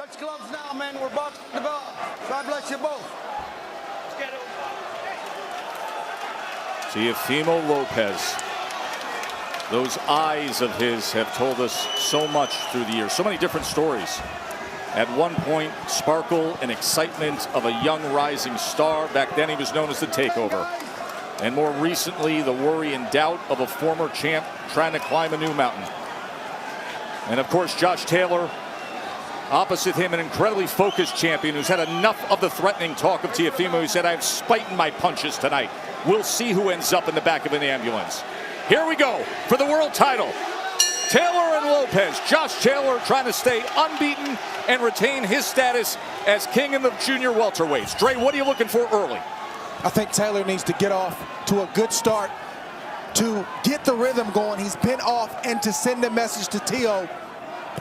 Touch gloves now, man. We're boxing the bell. God bless you both. Teofimo Lopez. Those eyes of his have told us so much through the years. So many different stories. At one point, sparkle and excitement of a young rising star. Back then he was known as the Takeover. And more recently, the worry and doubt of a former champ trying to climb a new mountain. And of course, Josh Taylor, opposite him, an incredibly focused champion who's had enough of the threatening talk of Teofimo. He said, I have spite in my punches tonight. We'll see who ends up in the back of an ambulance. Here we go for the world title. Taylor and Lopez. Josh Taylor trying to stay unbeaten and retain his status as king of the junior welterweights. Dre, what are you looking for early? I think Taylor needs to get off to a good start to get the rhythm going. He's been off, and to send a message to Teo.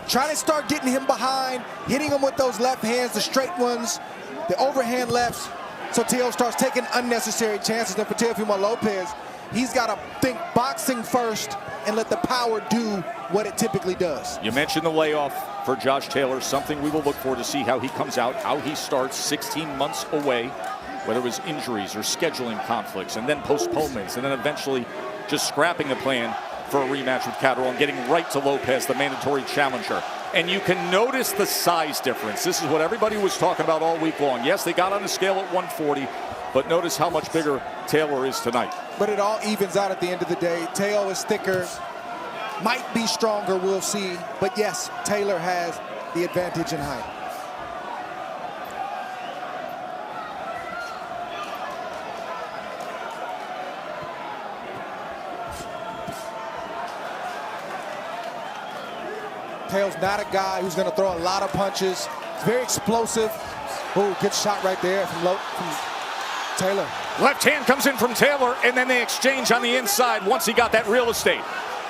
Try to start getting him behind, hitting him with those left hands, the straight ones, the overhand lefts, so Teo starts taking unnecessary chances. And for Teofimo Lopez, he's got to think boxing first and let the power do what it typically does. You mentioned the layoff for Josh Taylor, something we will look for to see how he comes out, how he starts 16 months away, whether it was injuries or scheduling conflicts, and then postponements, and then eventually just scrapping the plan for a rematch with Catterall and getting right to Lopez, the mandatory challenger. And you can notice the size difference. This is what everybody was talking about all week long. Yes, they got on the scale at 140, but notice how much bigger Taylor is tonight. But it all evens out at the end of the day. Teo is thicker, might be stronger, we'll see. But yes, Taylor has the advantage in height. Teo's not a guy who's going to throw a lot of punches. He's very explosive. Oh, good shot right there from Taylor. Left hand comes in from Taylor, and then they exchange on the inside once he got that real estate.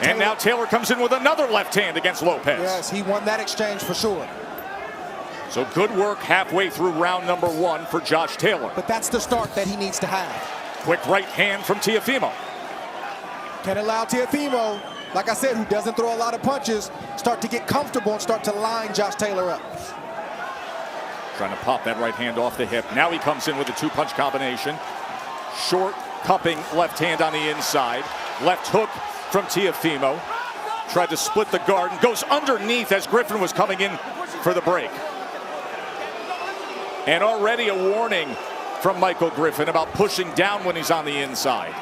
And now Taylor comes in with another left hand against Lopez. Yes, he won that exchange for sure. So good work halfway through round number one for Josh Taylor. But that's the start that he needs to have. Quick right hand from Teofimo. Can allow Teofimo, like I said, who doesn't throw a lot of punches, start to get comfortable and start to line Josh Taylor up. Trying to pop that right hand off the hip. Now he comes in with a two-punch combination. Short cupping left hand on the inside. Left hook from Teofimo. Tried to split the guard and goes underneath as Griffin was coming in for the break. And already a warning from Michael Griffin about pushing down when he's on the inside.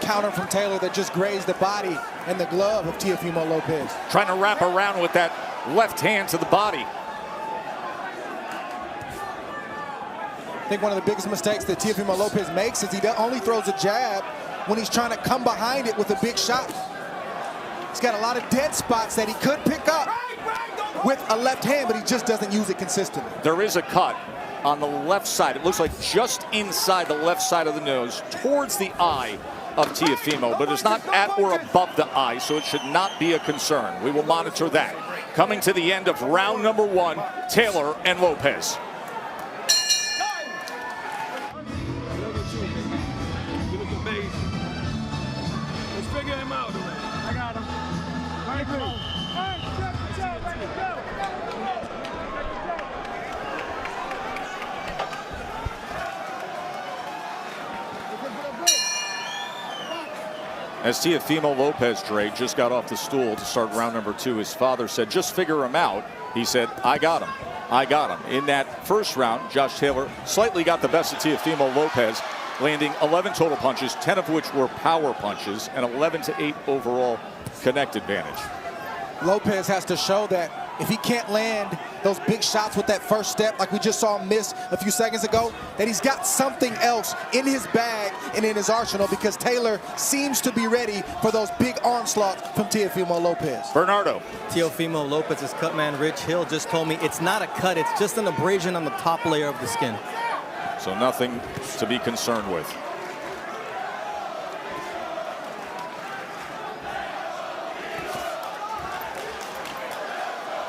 Counter from Taylor that just grazed the body and the glove of Teofimo Lopez. Trying to wrap around with that left hand to the body. I think one of the biggest mistakes that Teofimo Lopez makes is he only throws a jab when he's trying to come behind it with a big shot. He's got a lot of dead spots that he could pick up with a left hand, but he just doesn't use it consistently. There is a cut on the left side. It looks like just inside the left side of the nose, towards the eye of Teofimo, but it's not at or above the eye, so it should not be a concern. We will monitor that. Coming to the end of round number one, Taylor and Lopez. Let's figure him out. I got him. Right, go. As Teofimo Lopez, Dre, just got off the stool to start round number two, his father said, just figure him out. He said, I got him. I got him. In that first round, Josh Taylor slightly got the best of Teofimo Lopez, landing 11 total punches, 10 of which were power punches, and 11-8 overall connect advantage. Lopez has to show that if he can't land those big shots with that first step, like we just saw him miss a few seconds ago, that he's got something else in his bag and in his arsenal, because Taylor seems to be ready for those big onslaughts from Teofimo Lopez. Bernardo. Teofimo Lopez's cut man, Rich Hill, just told me it's not a cut, it's just an abrasion on the top layer of the skin. So nothing to be concerned with.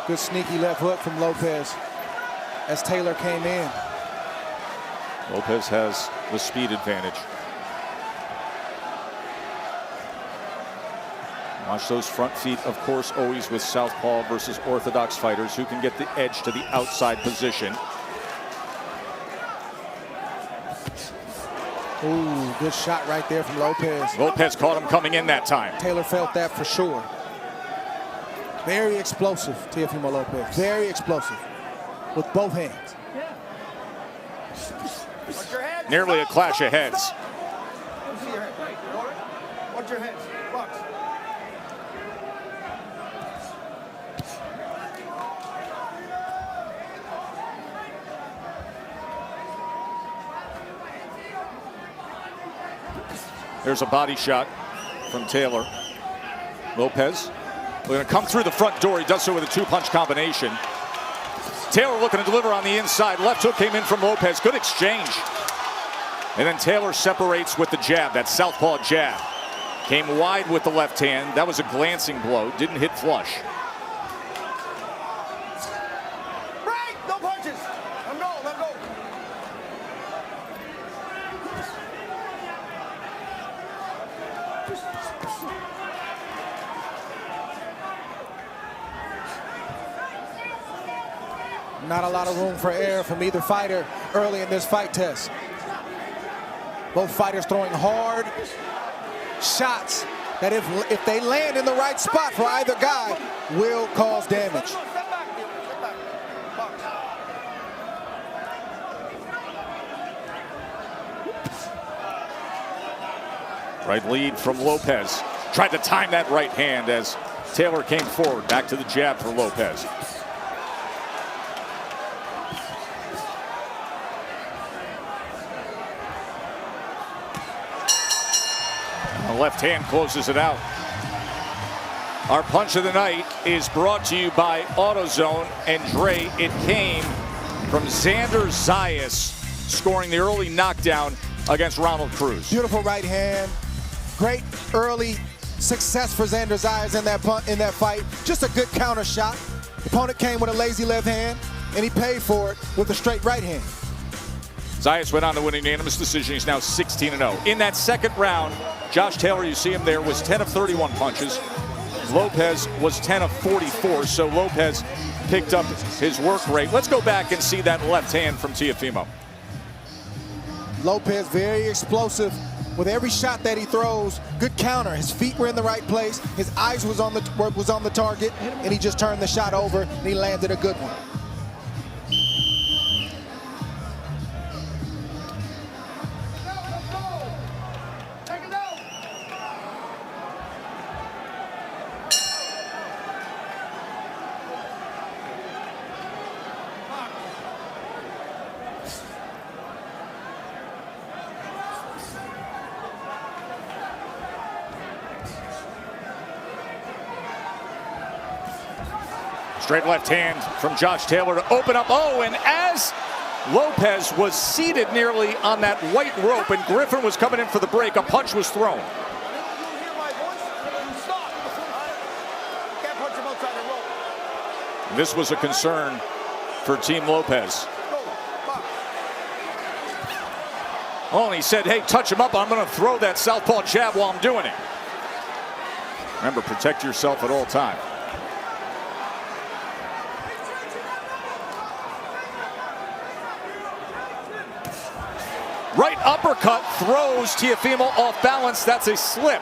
Good sneaky left hook from Lopez as Taylor came in. Lopez has the speed advantage. Watch those front feet, of course, always with southpaw versus orthodox fighters who can get the edge to the outside position. Ooh, good shot right there from Lopez. Lopez caught him coming in that time. Taylor felt that for sure. Very explosive, Teofimo Lopez. Very explosive with both hands. Watch your head. Nearly a clash of heads. Let me see your head. You all right? Watch your head. Box. There's a body shot from Taylor. Lopez, we're going to come through the front door. He does so with a two-punch combination. Taylor looking to deliver on the inside. Left hook came in from Lopez. Good exchange. And then Taylor separates with the jab, that southpaw jab. Came wide with the left hand. That was a glancing blow. Didn't hit flush. Break! No punches! Let go, let go. Not a lot of room for error from either fighter early in this fight test. Both fighters throwing hard shots that if they land in the right spot for either guy will cause damage. Step back, step back. Box. Right lead from Lopez. Tried to time that right hand as Taylor came forward. Back to the jab for Lopez. The left hand closes it out. Our punch of the night is brought to you by AutoZone. And Dre, it came from Xander Zayas scoring the early knockdown against Ronald Cruz. Beautiful right hand. Great early success for Xander Zayas in that fight. Just a good counter shot. The opponent came with a lazy left hand, and he paid for it with a straight right hand. Zayas went on to win a unanimous decision. He's now 16-0. In that second round, Josh Taylor, you see him there, was 10 of 31 punches. Lopez was 10 of 44, so Lopez picked up his work rate. Let's go back and see that left hand from Teofimo. Lopez very explosive with every shot that he throws. Good counter. His feet were in the right place. His eyes was on the target, and he just turned the shot over and he landed a good one. Straight left hand from Josh Taylor to open up. Oh, and as Lopez was seated nearly on that white rope and Griffin was coming in for the break, a punch was thrown. You hear my voice? You stop. Can't punch him outside the rope. This was a concern for Team Lopez. Go. Box. Oh, and he said, hey, touch him up. I'm going to throw that southpaw jab while I'm doing it. Remember, protect yourself at all times. Right uppercut throws Teofimo off balance. That's a slip.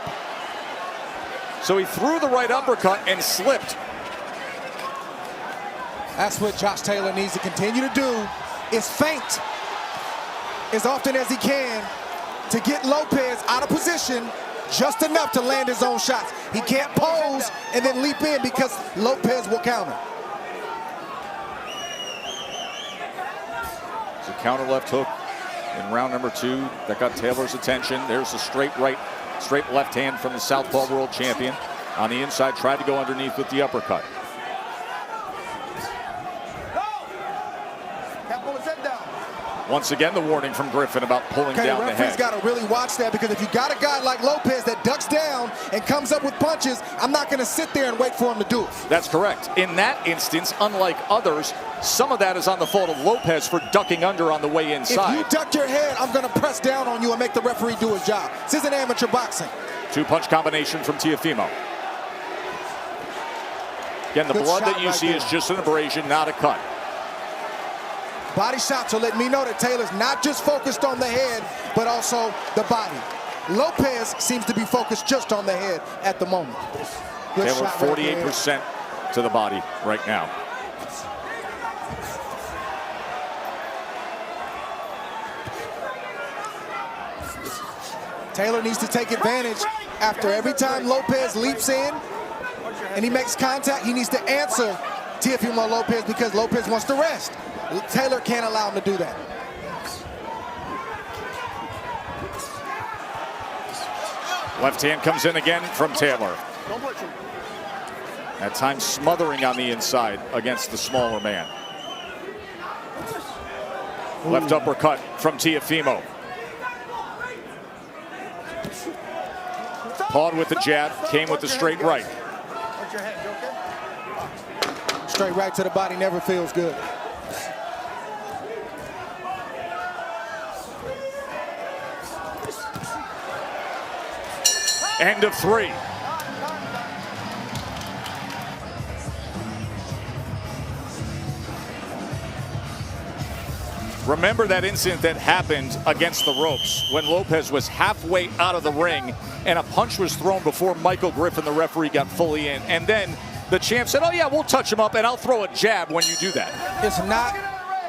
So he threw the right uppercut and slipped. That's what Josh Taylor needs to continue to do, is feint as often as he can to get Lopez out of position just enough to land his own shots. He can't pose and then leap in because Lopez will counter. It's a counter left hook in round number 2 that got Taylor's attention. There's a straight left hand from the southpaw world champion. On the inside, tried to go underneath with the uppercut. Can't pull his head down. Once again, the warning from Griffin about pulling Okay, down the the referee's head. got to really watch that, because if you got a guy like Lopez that ducks down and comes up with punches, I'm not going to sit there and wait for him to do it. That's correct. In that instance, unlike others, some of that is on the fault of Lopez for ducking under on the way inside. If you duck your head, I'm going to press down on you and make the referee do his job. This isn't amateur boxing. Two-punch combination from Teofimo. Again, the Good blood shot that you right see there. is just an abrasion, not a cut. Body shots are letting me know that Taylor's not just focused on the head, but also the body. Lopez seems to be focused just on the head at the moment. Good Taylor shot right there. 48% to the body right now. Taylor needs to take advantage after every time Lopez leaps in and he makes contact, he needs to answer Teofimo Lopez because Lopez wants to rest. Taylor can't allow him to do that. Left hand comes in again from Taylor. At times smothering on the inside against the smaller man. Left uppercut from Teofimo. Pawed with the jab, came with the straight right. Straight right to the body never feels good. End of 3. Remember that incident that happened against the ropes when Lopez was halfway out of the ring and a punch was thrown before Michael Griffin, the referee, got fully in. And then the champ said, oh yeah, we'll touch him up and I'll throw a jab when you do that. It's not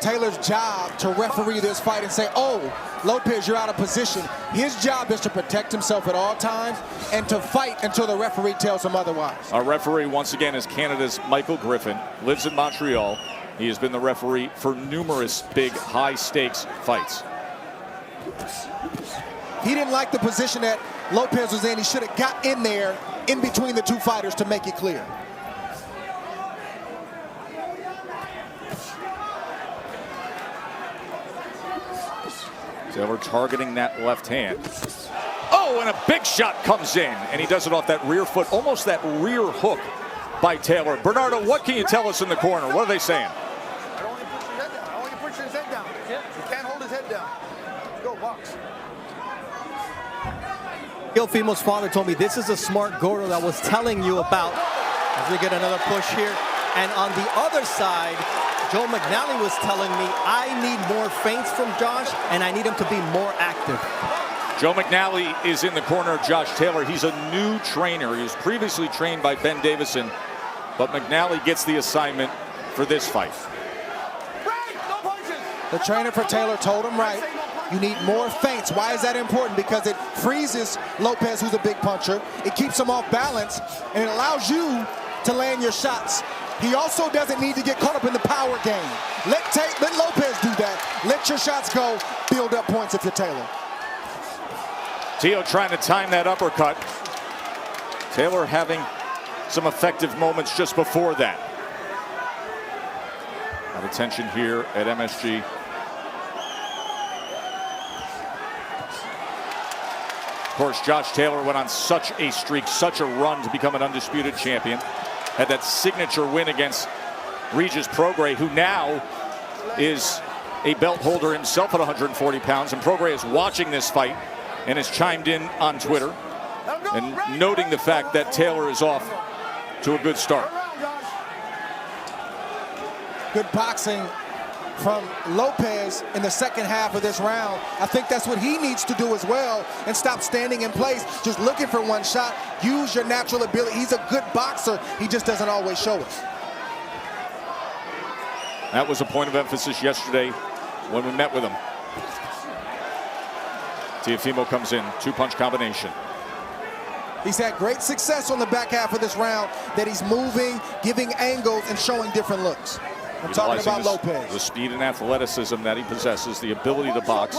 Taylor's job to referee this fight and say, oh, Lopez, you're out of position. His job is to protect himself at all times and to fight until the referee tells him otherwise. Our referee, once again, is Canada's Michael Griffin, lives in Montreal. He has been the referee for numerous big, high-stakes fights. He didn't like the position that Lopez was in. He should have got in there in between the two fighters to make it clear. Taylor targeting that left hand. Oh, and a big shot comes in, and he does it off that rear foot, almost that rear hook by Taylor. Bernardo, what can you tell us in the corner? What are they saying? I don't want you to push his head down. I don't want you to push his head down. You can't hold his head down. Go, box. Teofimo's father told me this is a smart Gordo that I was telling you about. As we get another push here. And on the other side, Joe McNally was telling me I need more feints from Josh and I need him to be more active. Joe McNally is in the corner of Josh Taylor. He's a new trainer. He was previously trained by Ben Davison, but McNally gets the assignment for this fight. The trainer for Taylor told him right. You need more feints. Why is that important? Because it freezes Lopez, who's a big puncher. It keeps him off balance, and it allows you to land your shots. He also doesn't need to get caught up in the power game. Let Lopez do that. Let your shots go. Build up points if you're Taylor. Teo trying to time that uppercut. Taylor having some effective moments just before that. A lot of tension here at MSG. Of course, Josh Taylor went on such a streak, such a run to become an undisputed champion. Had that signature win against Regis Prograis, who now is a belt holder himself at 140 pounds. And Prograis is watching this fight and has chimed in on Twitter and noting the fact that Taylor is off to a good start. Good boxing from Lopez in the second half of this round. I think that's what he needs to do as well, and stop standing in place just looking for one shot. Use your natural ability. He's a good boxer. He just doesn't always show it. That was a point of emphasis yesterday when we met with him. Teofimo comes in, two-punch combination. He's had great success on the back half of this round, that he's moving, giving angles, and showing different looks. I'm talking about Lopez. The speed and athleticism that he possesses, the ability to box.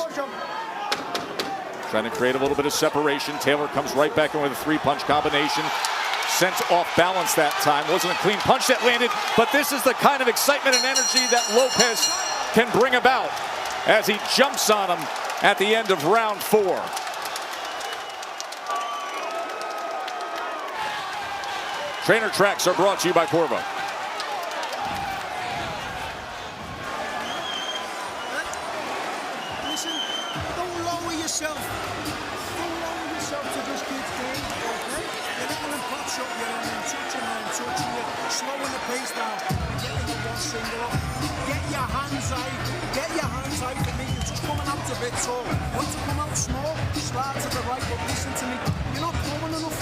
Trying to create a little bit of separation. Taylor comes right back in with a three-punch combination. Sent off balance that time. Wasn't a clean punch that landed, but this is the kind of excitement and energy that Lopez can bring about as he jumps on him at the end of round 4. Trainer Tracks are brought to you by Corvo. Listen, don't lower yourself. Don't lower yourself. yourself to this kid's game, okay? You're not going to pop shot, you're touching you, slowing the pace down, getting the one single up. Get your hands out for me. You're just coming out a bit tall. Want to come out small, slide to the right, but listen to me. You're not throwing enough,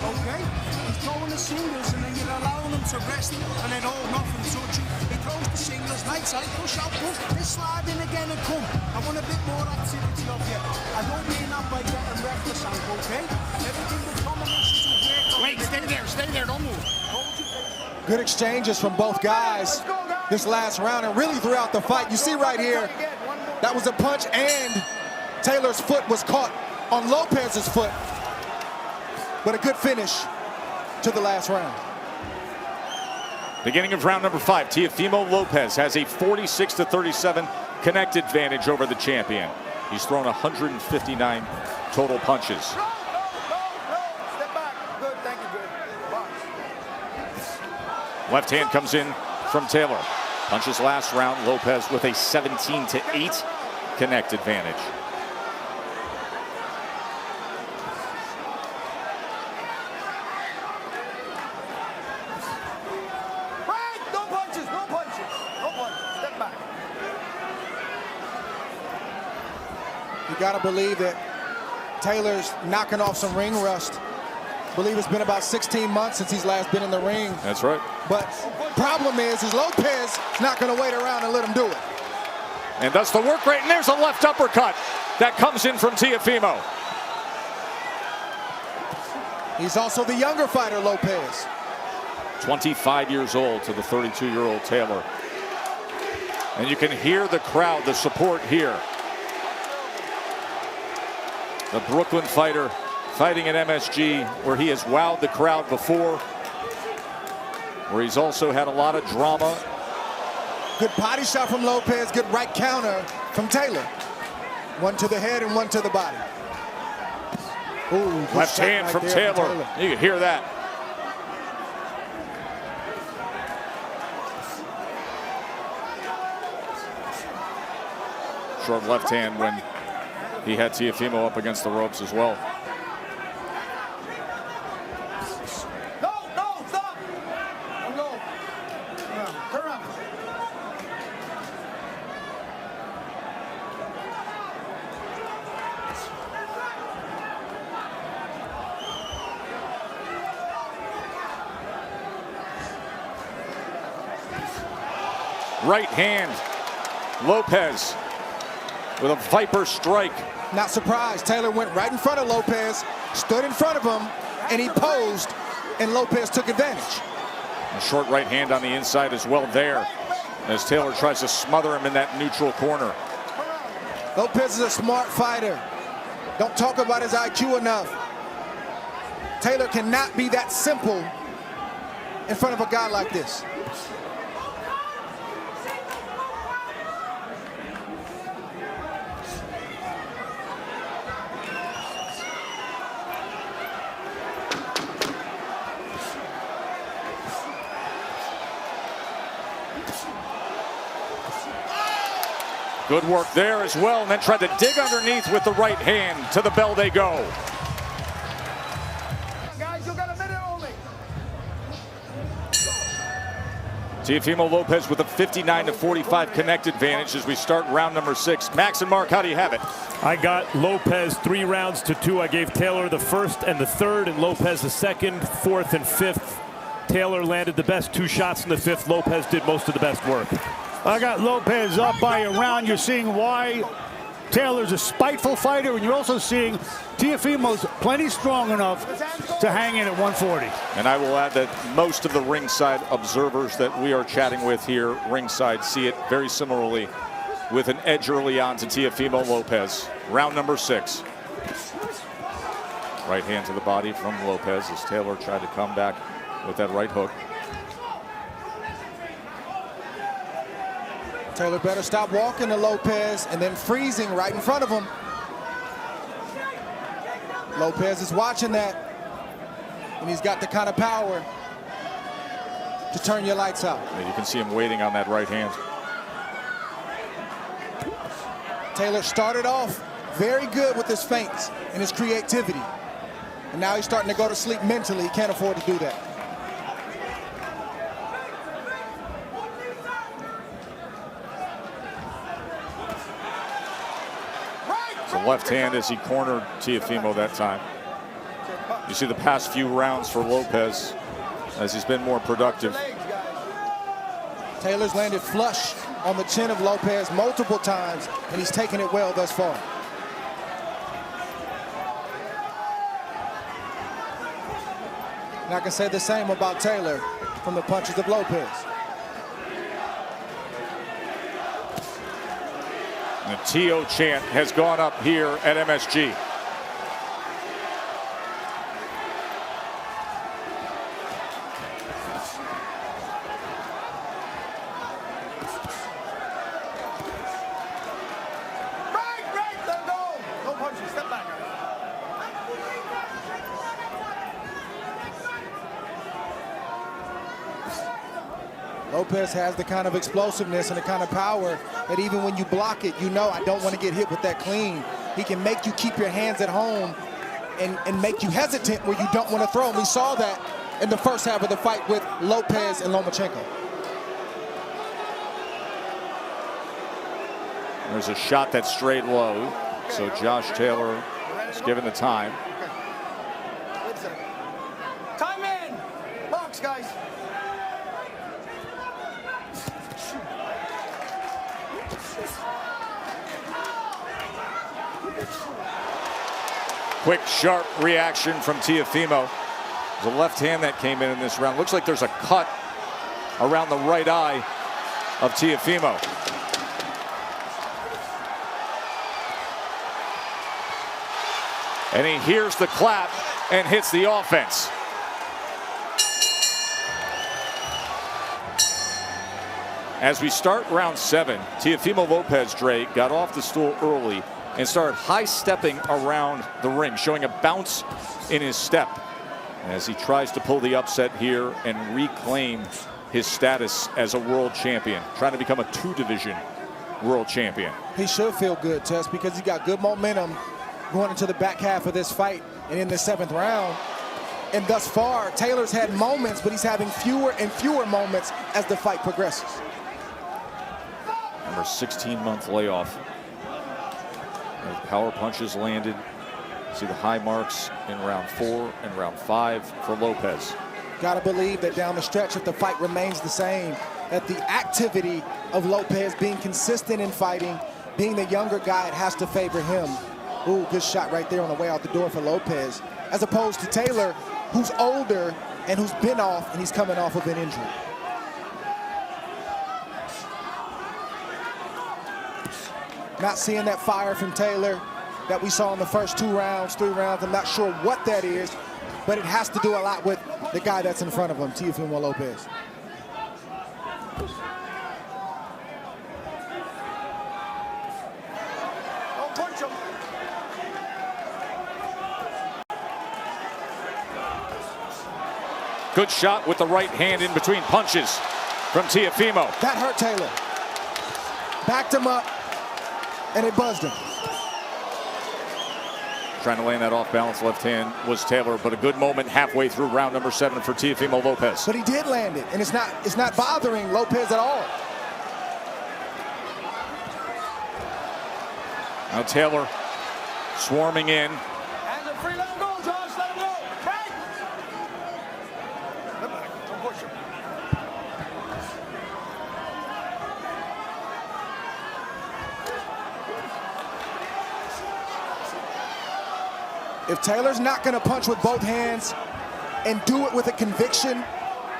okay? He's throwing the singles and then you're allowing him to rest and then hold off and touch you. He throws the singles, right side, push out, push, then slide in again and come. I want a bit more activity of you. I don't mean that by getting reckless, okay? Everything with combinations of work. Wait, stay there, don't move. Good exchanges from both guys this last round and really throughout the fight. You see right here, that was a punch and Taylor's foot was caught on Lopez's foot. But a good finish to the last round. Beginning of round number 5, Teofimo Lopez has a 46-37 connect advantage over the champion. He's thrown 159 total punches. No. Step back. Good, thank you, good. Box. Left hand comes in from Taylor. Punches last round. Lopez with a 17-8 connect advantage. Right, no punches. Step back. You got to believe that Taylor's knocking off some ring rust. I believe it's been about 16 months since he's last been in the ring. That's right. But problem is Lopez is not going to wait around and let him do it. And that's the work rate. And there's a left uppercut that comes in from Teofimo. He's also the younger fighter, Lopez. 25 years old to the 32-year-old Taylor. And you can hear the crowd, the support here. The Brooklyn fighter fighting at MSG, where he has wowed the crowd before, where he's also had a lot of drama. Good body shot from Lopez, good right counter from Taylor. One to the head and one to the body. Ooh, Left hand right from there Taylor. You can hear that. Short left hand when he had Teofimo up against the ropes as well. No, stop. Don't go. Turn around. Right hand. Lopez with a viper strike. Not surprised. Taylor went right in front of Lopez, stood in front of him, and he posed, and Lopez took advantage. A short right hand on the inside as well there, as Taylor tries to smother him in that neutral corner. Lopez is a smart fighter. Don't talk about his IQ enough. Taylor cannot be that simple in front of a guy like this. Good work there as well, and then tried to dig underneath with the right hand. To the bell they go. Guys, you got a minute only. Teofimo Lopez with a 59-45 connect advantage as we start round number 6. Max and Mark, how do you have it? I got Lopez 3 rounds to 2. I gave Taylor the first and the third, and Lopez the second, fourth, and fifth. Taylor landed the best 2 shots in the fifth. Lopez did most of the best work. I got Lopez up by a round. You're seeing why Taylor's a spiteful fighter, and you're also seeing Teofimo's plenty strong enough to hang in at 140. And I will add that most of the ringside observers that we are chatting with here ringside see it very similarly, with an edge early on to Teofimo Lopez. Round number 6. Right hand to the body from Lopez as Taylor tried to come back with that right hook. Taylor better stop walking to Lopez and then freezing right in front of him. Lopez is watching that, and he's got the kind of power to turn your lights out. And you can see him waiting on that right hand. Taylor started off very good with his feints. and his creativity. And now he's starting to go to sleep mentally. He can't afford to do that. The left hand as he cornered Teofimo that time. You see the past few rounds for Lopez as he's been more productive. Taylor's landed flush on the chin of Lopez multiple times, and he's taken it well thus far. And I can say the same about Taylor from the punches of Lopez. The Teo chant has gone up here at MSG. Lopez has the kind of explosiveness and the kind of power that even when you block it, you know I don't want to get hit with that clean. He can make you keep your hands at home and make you hesitant where you don't want to throw. And we saw that in the first half of the fight with Lopez and Lomachenko. There's a shot that's straight low, so Josh Taylor is given the time. Time in! Box, guys. Quick, sharp reaction from Teofimo. There's a left hand that came in this round. Looks like there's a cut around the right eye of Teofimo. And he hears the clap and hits the offense. As we start round 7, Teofimo Lopez, Dre, got off the stool early and started high-stepping around the ring, showing a bounce in his step as he tries to pull the upset here and reclaim his status as a world champion, trying to become a 2-division world champion. He should feel good, Tess, because he got good momentum going into the back half of this fight and in the 7th round. And thus far, Taylor's had moments, but he's having fewer and fewer moments as the fight progresses. Remember, 16-month layoff. Power punches landed. See the high marks in round 4 and round 5 for Lopez. Got to believe that down the stretch, if the fight remains the same, that the activity of Lopez being consistent in fighting, being the younger guy, it has to favor him. Ooh, good shot right there on the way out the door for Lopez, as opposed to Taylor, who's older and who's been off, and he's coming off of an injury. Not seeing that fire from Taylor that we saw in the first 2 rounds, 3 rounds. I'm not sure what that is, but it has to do a lot with the guy that's in front of him, Teofimo Lopez. Don't punch him. Good shot with the right hand in between punches from Teofimo. That hurt Taylor. Backed him up, and it buzzed him. Trying to land that off-balance left hand was Taylor, but a good moment halfway through round number 7 for Teofimo Lopez. But he did land it, and it's not bothering Lopez at all. Now Taylor swarming in. Hands are free, let him go, Josh, let him go. Right. Come back, don't push him. If Taylor's not going to punch with both hands and do it with a conviction,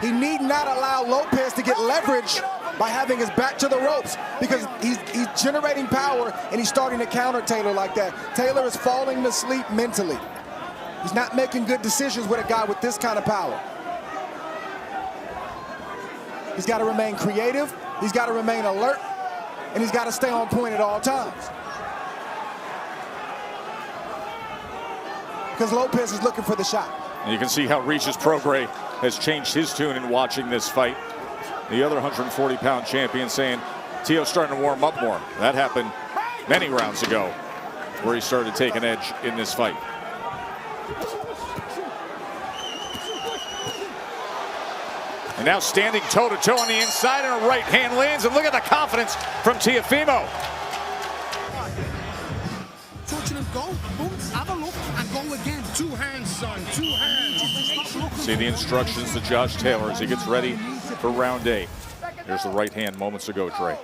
he need not allow Lopez to get leverage by having his back to the ropes, because he's generating power and he's starting to counter Taylor like that. Taylor is falling to sleep mentally. He's not making good decisions with a guy with this kind of power. He's got to remain creative, he's got to remain alert, and he's got to stay on point at all times. Because Lopez is looking for the shot. And you can see how Regis Prograis has changed his tune in watching this fight. The other 140-pound champion saying, Teo's starting to warm up more. That happened many rounds ago. where he started taking edge in this fight. And now standing toe-to-toe on the inside, and a right hand lands, and look at the confidence from Teofimo. Touching him, go, boom, have a look, and go again. 2 hands, son, 2 hands. Stop looking. See the instructions to Josh Taylor as he gets ready for round 8. Here's the right hand moments ago, Trey.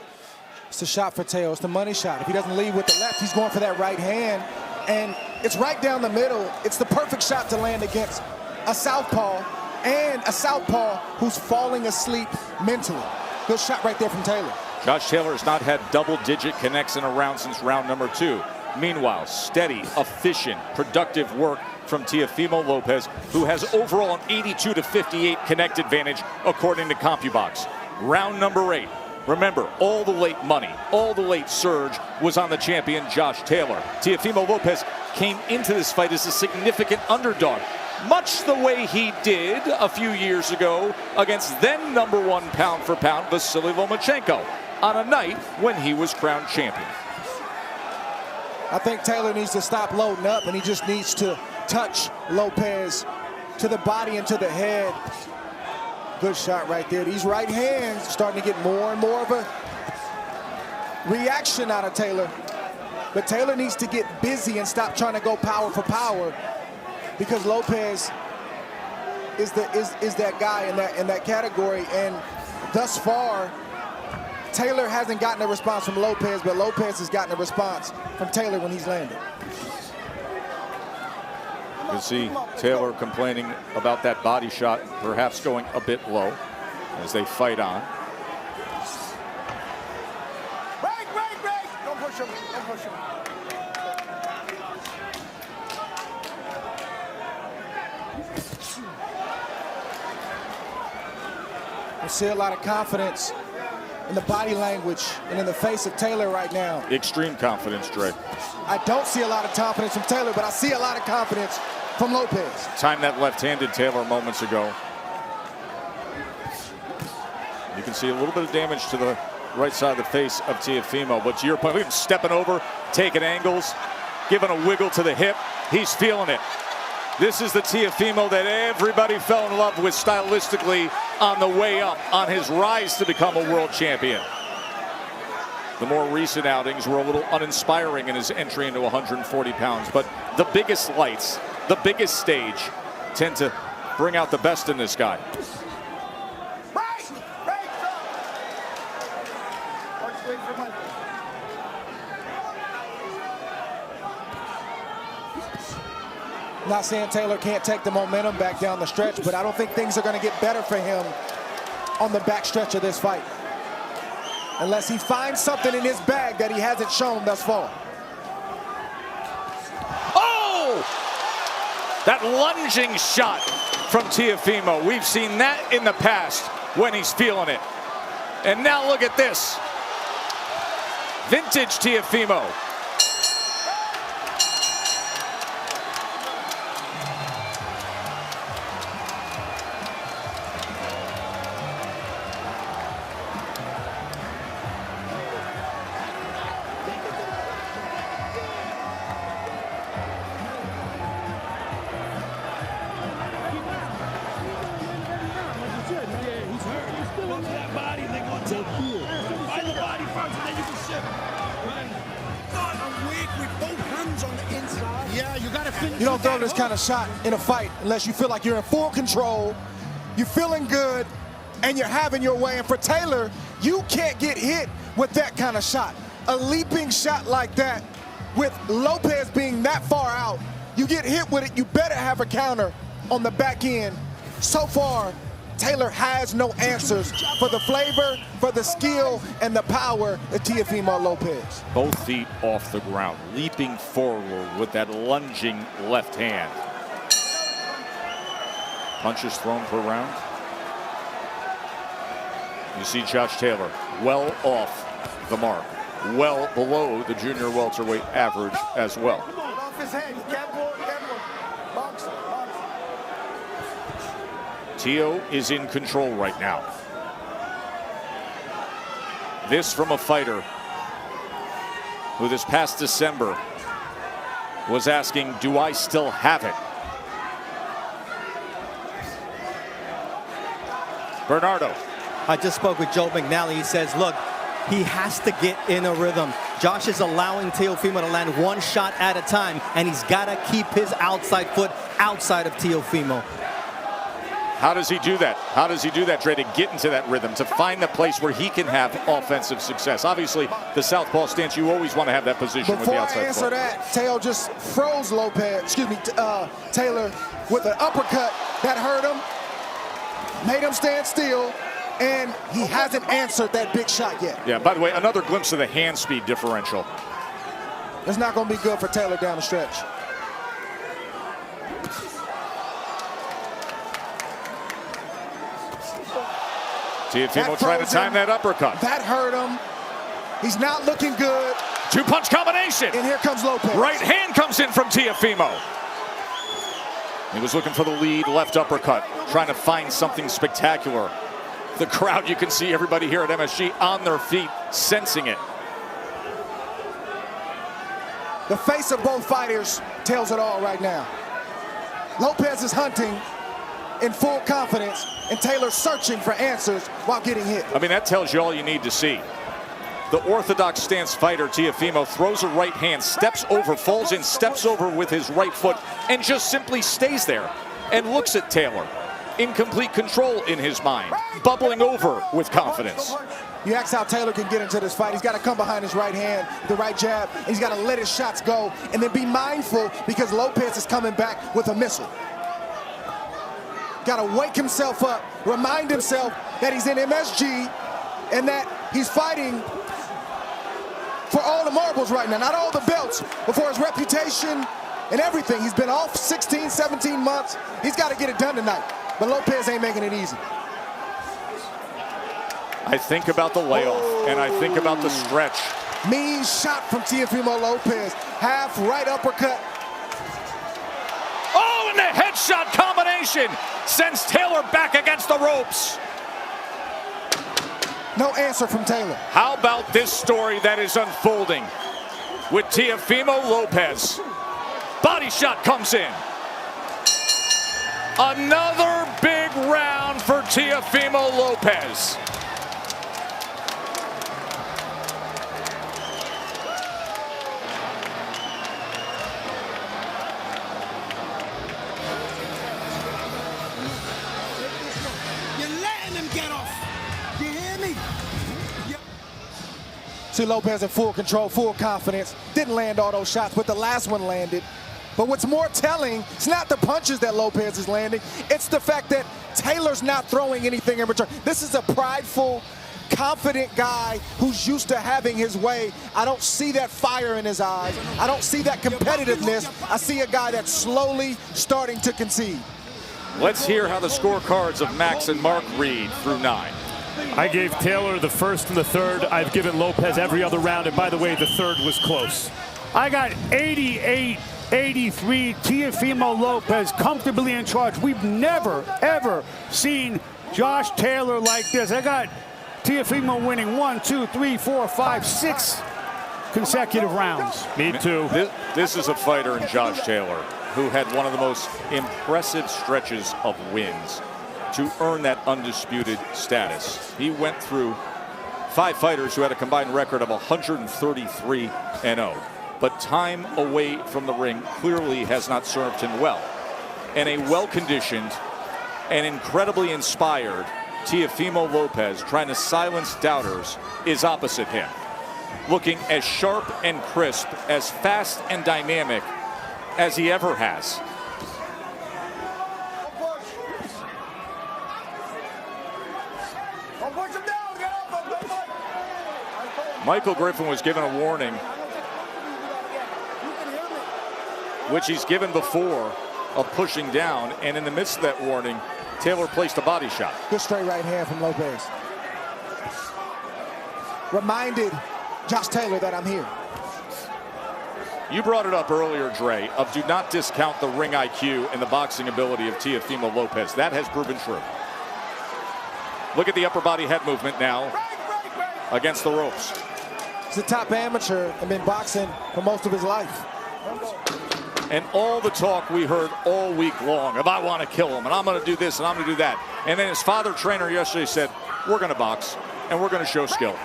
It's the shot for Teo. It's the money shot. If he doesn't lead with the left, he's going for that right hand. And it's right down the middle. It's the perfect shot to land against a southpaw, and a southpaw who's falling asleep mentally. Good shot right there from Taylor. Josh Taylor has not had double-digit connects in a round since round number 2. Meanwhile, steady, efficient, productive work from Teofimo Lopez, who has overall an 82-58 connect advantage according to CompuBox. Round number 8. Remember, all the late money, all the late surge was on the champion Josh Taylor. Teofimo Lopez came into this fight as a significant underdog, much the way he did a few years ago against then number 1 pound for pound Vasily Lomachenko on a night when he was crowned champion. I think Taylor needs to stop loading up, and he just needs to touch Lopez to the body and to the head. Good shot right there. These right hands starting to get more and more of a reaction out of Taylor. But Taylor needs to get busy and stop trying to go power for power, because Lopez is that guy in that category. And thus far, Taylor hasn't gotten a response from Lopez, but Lopez has gotten a response from Taylor when he's landed. You can see Taylor complaining about that body shot perhaps going a bit low as they fight on. Break, break, break! Don't push him, don't push him. I see a lot of confidence in the body language and in the face of Taylor right now. Extreme confidence, Dre. I don't see a lot of confidence from Taylor, but I see a lot of confidence from Lopez. Timed that left-handed Taylor moments ago. You can see a little bit of damage to the right side of the face of Teofimo, but to your point, look at him stepping over, taking angles, giving a wiggle to the hip. He's feeling it. This is the Teofimo that everybody fell in love with stylistically on the way up, on his rise to become a world champion. The more recent outings were a little uninspiring in his entry into 140 pounds, but the biggest lights, the biggest stage, tend to bring out the best in this guy. Break! Break! Let's wait for Michael. Not saying Taylor can't take the momentum back down the stretch, but I don't think things are going to get better for him on the back stretch of this fight, unless he finds something in his bag that he hasn't shown thus far. Oh! That lunging shot from Teofimo. We've seen that in the past when he's feeling it. And now look at this. Vintage Teofimo. You don't throw this kind of shot in a fight unless you feel like you're in full control, you're feeling good, and you're having your way. And for Taylor, you can't get hit with that kind of shot. A leaping shot like that, with Lopez being that far out, you get hit with it, you better have a counter on the back end. So far, Taylor has no answers for the flavor, for the skill, and the power of Teofimo Lopez. Both feet off the ground, leaping forward with that lunging left hand. Punches thrown per round. You see Josh Taylor well off the mark, well below the junior welterweight average as well. Off his head. Careful, careful. Box, box. Teo is in control right now. This from a fighter who this past December was asking, do I still have it? Bernardo. I just spoke with Joe McNally. He says, look, he has to get in a rhythm. Josh is allowing Teofimo to land one shot at a time, and he's got to keep his outside foot outside of Teofimo. How does he do that? How does he do that, Dre, to get into that rhythm, to find the place where he can have offensive success? Obviously, the southpaw stance, you always want to have that position with the outside foot. Before I answer that, Teo just froze Taylor with an uppercut that hurt him, made him stand still, and he hasn't answered that big shot yet. Yeah, by the way, another glimpse of the hand speed differential. It's not going to be good for Taylor down the stretch. Teofimo trying to time that uppercut. That hurt him. He's not looking good. Two-punch combination. And here comes Lopez. Right hand comes in from Teofimo. He was looking for the lead left uppercut, trying to find something spectacular. The crowd, you can see everybody here at MSG on their feet, sensing it. The face of both fighters tells it all right now. Lopez is hunting in full confidence, and Taylor searching for answers while getting hit. I mean, that tells you all you need to see. The orthodox stance fighter, Teofimo, throws a right hand, steps over, falls in, steps over with his right foot, and just simply stays there and looks at Taylor in complete control in his mind, bubbling over with confidence. You ask how Taylor can get into this fight. He's got to come behind his right hand, the right jab. And he's got to let his shots go and then be mindful because Lopez is coming back with a missile. Got to wake himself up, remind himself that he's in MSG and that he's fighting for all the marbles right now, not all the belts, but for his reputation and everything. He's been off 16, 17 months. He's got to get it done tonight, but Lopez ain't making it easy. I think about the layoff, and I think about the stretch. Mean shot from Teofimo Lopez. Half right uppercut. Oh, and the headshot combination sends Taylor back against the ropes. No answer from Taylor. How about this story that is unfolding with Teofimo Lopez? Body shot comes in. Another big round for Teofimo Lopez. See Lopez in full control, full confidence. Didn't land all those shots, but the last one landed. But what's more telling, it's not the punches that Lopez is landing. It's the fact that Taylor's not throwing anything in return. This is a prideful, confident guy who's used to having his way. I don't see that fire in his eyes. I don't see that competitiveness. I see a guy that's slowly starting to concede. Let's hear how the scorecards of Max and Mark read through 9. I gave Taylor the first and the third. I've given Lopez every other round, and by the way, the third was close. I got 88-83. Teofimo Lopez comfortably in charge. We've never, ever seen Josh Taylor like this. I got Teofimo winning 1, 2, 3, 4, 5, 6 consecutive rounds. Me too. This is a fighter in Josh Taylor who had one of the most impressive stretches of wins to earn that undisputed status. He went through 5 fighters who had a combined record of 133-0. But time away from the ring clearly has not served him well. And a well-conditioned and incredibly inspired Teofimo Lopez trying to silence doubters is opposite him. Looking as sharp and crisp, as fast and dynamic as he ever has. Michael Griffin was given a warning, which he's given before, of pushing down, and in the midst of that warning, Taylor placed a body shot. Good straight right hand from Lopez. Reminded Josh Taylor that I'm here. You brought it up earlier, Dre, of do not discount the ring IQ and the boxing ability of Teofimo Lopez. That has proven true. Look at the upper body head movement now against the ropes. He's a top amateur and been boxing for most of his life. And all the talk we heard all week long of I want to kill him and I'm going to do this and I'm going to do that. And then his father trainer yesterday said, we're going to box and we're going to show skill.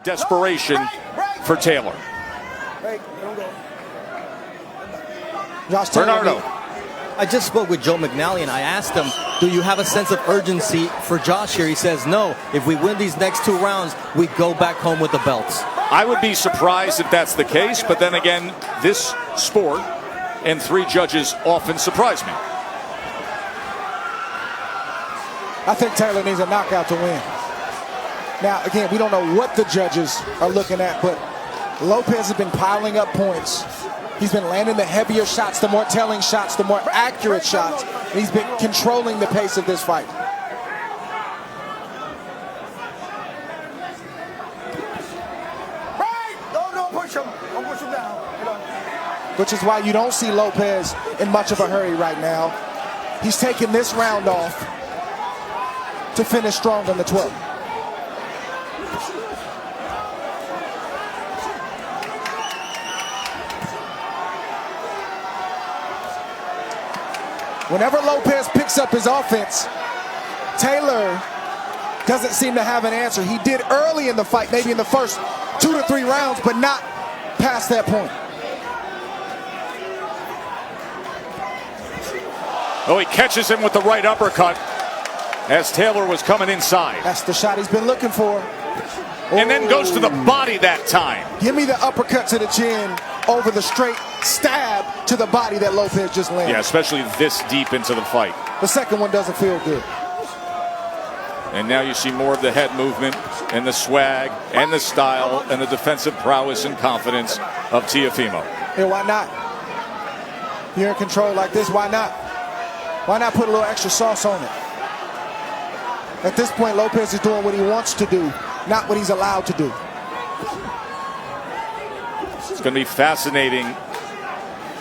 Desperation for Taylor. Josh Taylor. Bernardo. I just spoke with Joe McNally and I asked him, do you have a sense of urgency for Josh here? He says, no. If we win these next 2 rounds, we go back home with the belts. I would be surprised if that's the case, but then again, this sport and 3 judges often surprise me. I think Taylor needs a knockout to win. Now, again, we don't know what the judges are looking at, but Lopez has been piling up points. He's been landing the heavier shots, the more telling shots, the more accurate shots. And he's been controlling the pace of this fight. Don't push him. Don't push him down. Which is why you don't see Lopez in much of a hurry right now. He's taking this round off to finish strong on the 12th. Whenever Lopez picks up his offense, Taylor doesn't seem to have an answer. He did early in the fight, maybe in the first 2 to 3 rounds, but not past that point. Oh, he catches him with the right uppercut as Taylor was coming inside. That's the shot he's been looking for. And then goes to the body that time. Give me the uppercut to the chin over the straight stab to the body that Lopez just landed. Yeah, especially this deep into the fight. The second one doesn't feel good. And now you see more of the head movement and the swag and the style and the defensive prowess and confidence of Teofimo. Yeah, why not? You're in control like this, why not? Why not put a little extra sauce on it? At this point, Lopez is doing what he wants to do, not what he's allowed to do. It's going to be fascinating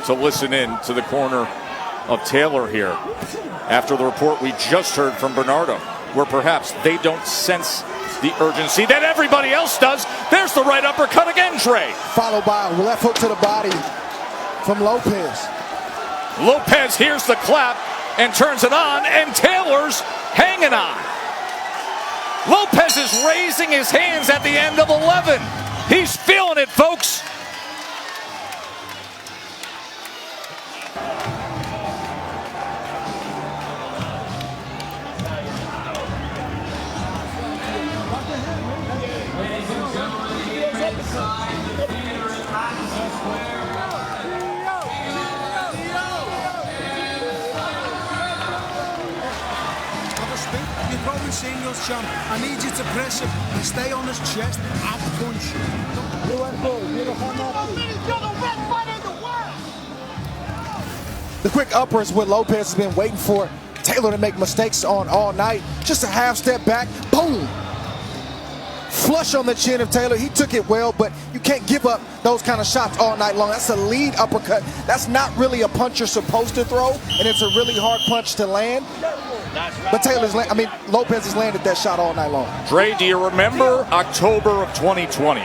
to listen in to the corner of Taylor here after the report we just heard from Bernardo, where perhaps they don't sense the urgency that everybody else does. There's the right uppercut again, Trey. Followed by a left hook to the body from Lopez. Lopez hears the clap and turns it on, and Taylor's hanging on. Lopez is raising his hands at the end of 11. He's feeling it, folks. You've probably seen us, champ. I need you to press him and stay on his chest and punch. The quick upper is what Lopez has been waiting for Taylor to make mistakes on all night. Just a half step back, boom. Flush on the chin of Taylor. He took it well, but you can't give up those kind of shots all night long. That's a lead uppercut. That's not really a punch you're supposed to throw, and it's a really hard punch to land. But Lopez has landed that shot all night long. Dre, do you remember October of 2020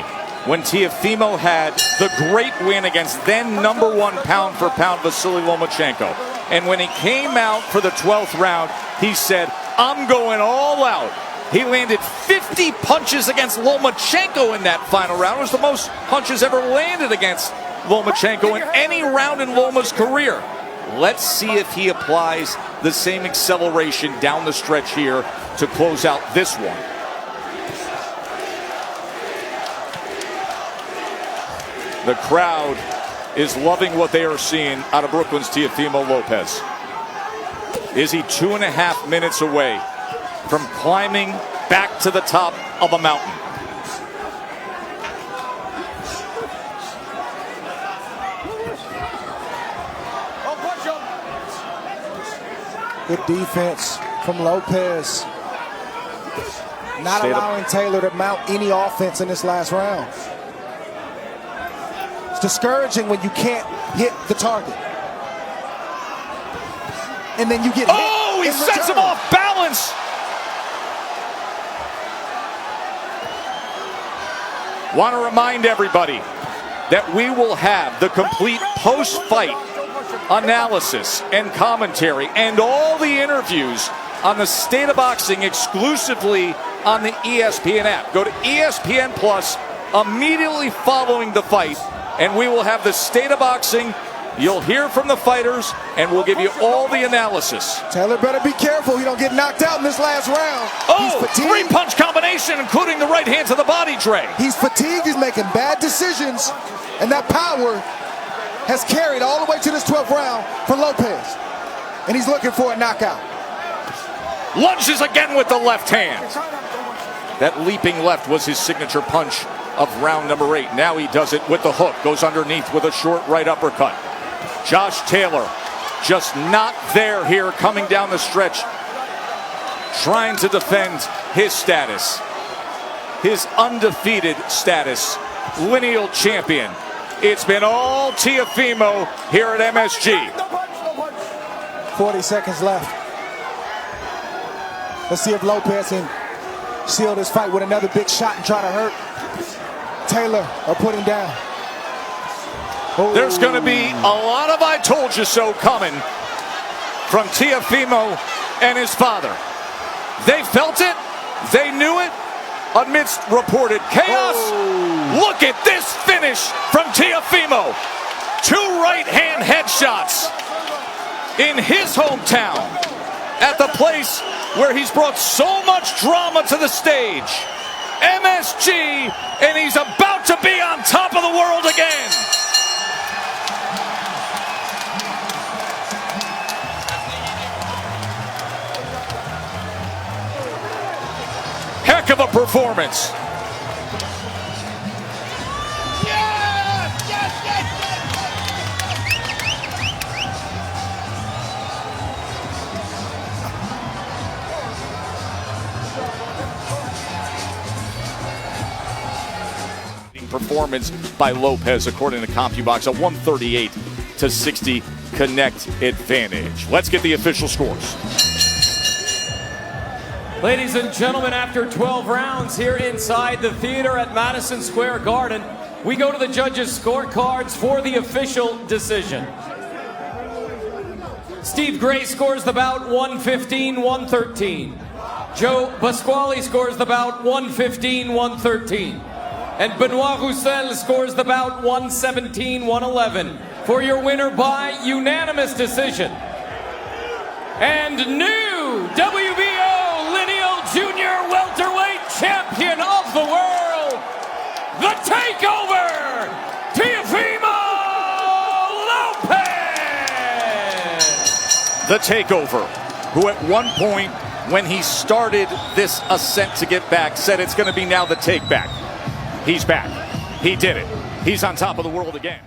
when Teofimo had the great win against then #1 pound for pound Vasily Lomachenko? And when he came out for the 12th round, he said, I'm going all out. He landed 50 punches against Lomachenko in that final round. It was the most punches ever landed against Lomachenko in any round in Loma's career. Let's see if he applies the same acceleration down the stretch here to close out this one. The crowd is loving what they are seeing out of Brooklyn's Teofimo Lopez. Is he 2.5 minutes away from climbing back to the top of a mountain? Good defense from Lopez. Not allowing Taylor to mount any offense in this last round. It's discouraging when you can't hit the target. And then you get hit. Oh, he in sets him return. off balance. Want to remind everybody that we will have the complete post-fight analysis and commentary and all the interviews on the State of Boxing exclusively on the ESPN app. Go to ESPN Plus immediately following the fight, and we will have the State of Boxing. You'll hear from the fighters, and we'll give you all the analysis. Taylor better be careful he don't get knocked out in this last round. Oh, He's fatigued. three-punch combination, including the right hand to the body tray. He's fatigued, he's making bad decisions, and that power has carried all the way to this 12th round for Lopez. And he's looking for a knockout. Lunges again with the left hand. That leaping left was his signature punch of round number 8. Now he does it with the hook, goes underneath with a short right uppercut. Josh Taylor just not there here coming down the stretch, trying to defend his status, his undefeated status, lineal champion. It's been all Teofimo here at MSG. 40 seconds left. Let's see if Lopez can seal this fight with another big shot and try to hurt Taylor or put him down. There's going to be a lot of I told you so coming from Teofimo and his father. They felt it. They knew it amidst reported chaos. Look at this finish from Teofimo. 2 right-hand headshots in his hometown at the place where he's brought so much drama to the stage. MSG, and he's about to be on top of the world again. Heck of a performance. Performance by Lopez, according to CompuBox, a 138-60 connect advantage. Let's get the official scores. Ladies and gentlemen, after 12 rounds here inside the theater at Madison Square Garden, we go to the judges' scorecards for the official decision. Steve Gray scores the bout 115-113. Joe Pasquale scores the bout 115-113. And Benoit Roussel scores the bout 117-111 for your winner by unanimous decision. And new WBO Lineal Junior Welterweight Champion of the World, The Takeover, Teofimo Lopez! The Takeover, who at one point when he started this ascent to get back said it's going to be now the take back. He's back. He did it. He's on top of the world again.